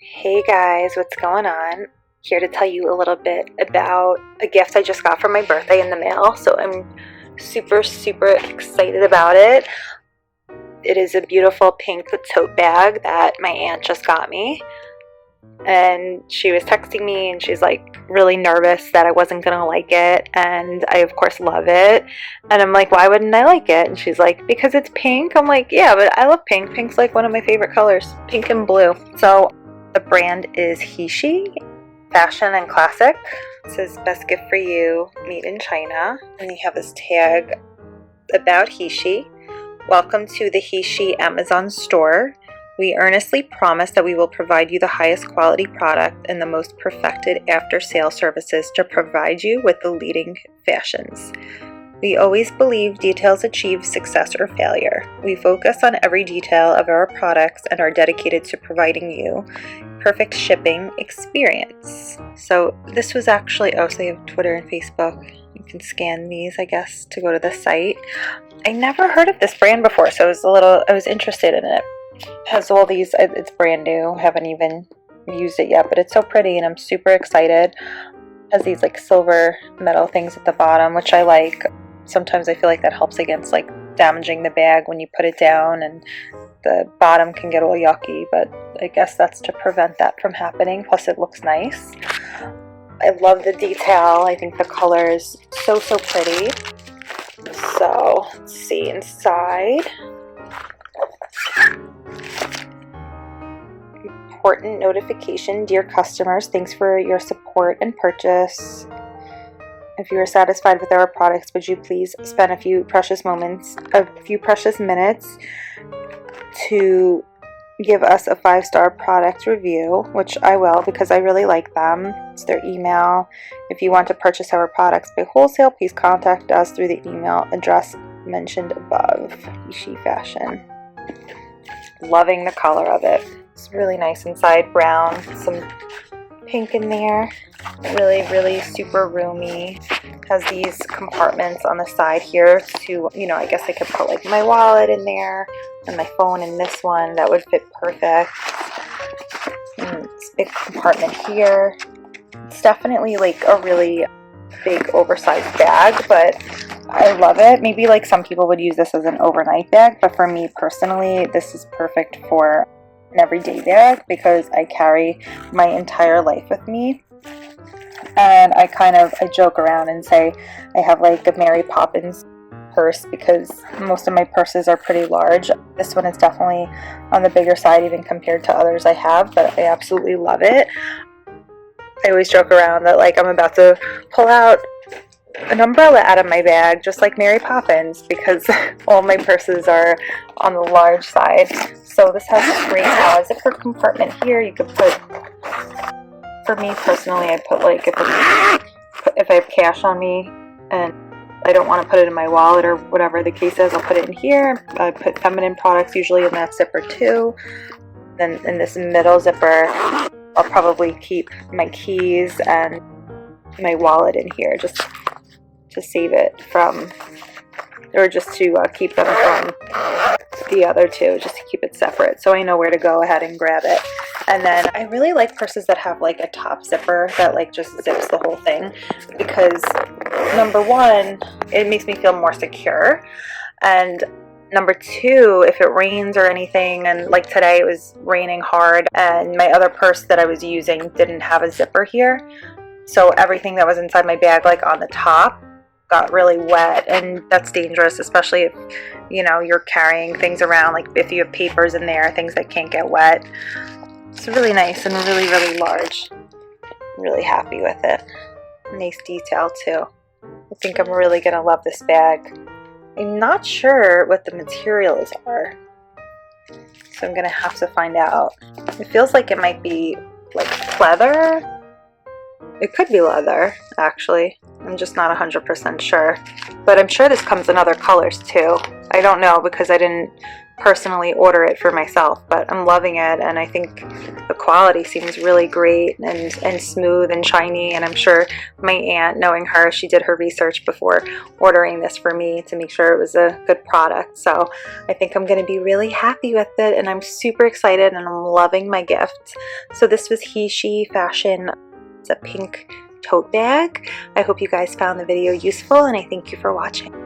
Hey guys, what's going on? Here to tell you a little bit about a gift I just got for my birthday in the mail. So I'm super excited about it. It is a beautiful pink tote bag that my aunt just got me. And she was texting me and she's like really nervous that I wasn't gonna like it, and I of course love it. And I'm like, why wouldn't I like it? And she's like, because it's pink. I'm like, yeah, but I love pink. Pink's like one of my favorite colors, pink and blue. So the brand is Heshe, fashion and classic. It says best gift for you, made in China. And they have this tag about Heshe. Welcome to the Heshe Amazon store. We earnestly promise that we will provide you the highest quality product and the most perfected after-sale services to provide you with the leading fashions. We always believe details achieve success or failure. We focus on every detail of our products and are dedicated to providing you perfect shipping experience. So this was actually, so they have Twitter and Facebook. You can scan these, I guess, to go to the site. I never heard of this brand before, so I was interested in it. It has all these, it's brand new, haven't even used it yet, but it's so pretty and I'm super excited. It has these like silver metal things at the bottom, which I like. Sometimes I feel like that helps against like damaging the bag when you put it down, and the bottom can get all yucky, but I guess that's to prevent that from happening. Plus it looks nice. I love the detail. I think the color is so pretty. So let's see inside. Important notification. Dear customers, thanks for your support and purchase. If you are satisfied with our products, would you please spend a few precious minutes to give us a 5-star product review, which I will because I really like them. It's their email. If you want to purchase our products by wholesale, please contact us through the email address mentioned above. Heshe Fashion. Loving the color of it. It's really nice inside, brown, some pink in there. Really super roomy. Has these compartments on the side here to, I guess I could put like my wallet in there and my phone in this one. That would fit perfect. And it's a big compartment here. It's definitely like a really big oversized bag, but I love it. Maybe like some people would use this as an overnight bag, but for me personally, this is perfect for an everyday bag because I carry my entire life with me. And I joke around and say I have like a Mary Poppins purse because most of my purses are pretty large. This one is definitely on the bigger side even compared to others I have, but I absolutely love it. I always joke around that like I'm about to pull out an umbrella out of my bag just like Mary Poppins because all my purses are on the large side. So this has a great zipper compartment here. You could put, for me personally, I put like if I have cash on me and I don't want to put it in my wallet or whatever the case is, I'll put it in here. I put feminine products usually in that zipper too. Then in this middle zipper, I'll probably keep my keys and my wallet in here just to save it from, or just to keep them from the other two, just to keep it separate so I know where to go ahead and grab it. And then I really like purses that have like a top zipper that like just zips the whole thing because number one, it makes me feel more secure, and number two, if it rains or anything, and like today it was raining hard and my other purse that I was using didn't have a zipper here, so everything that was inside my bag like on the top got really wet, and that's dangerous, especially if you're carrying things around, like if you have papers in there, things that can't get wet. It's really nice and really large. I'm really happy with it. Nice detail too. I think I'm really gonna love this bag. I'm not sure what the materials are, so I'm gonna have to find out. It feels like it might be like leather. It could be leather, actually. I'm just not 100% sure. But I'm sure this comes in other colors too. I don't know because I didn't personally order it for myself, but I'm loving it, and I think the quality seems really great and smooth and shiny. And I'm sure my aunt, knowing her, she did her research before ordering this for me to make sure it was a good product. So I think I'm going to be really happy with it, and I'm super excited, and I'm loving my gift. So this was Heshe Fashion. It's a pink tote bag. I hope you guys found the video useful, and I thank you for watching.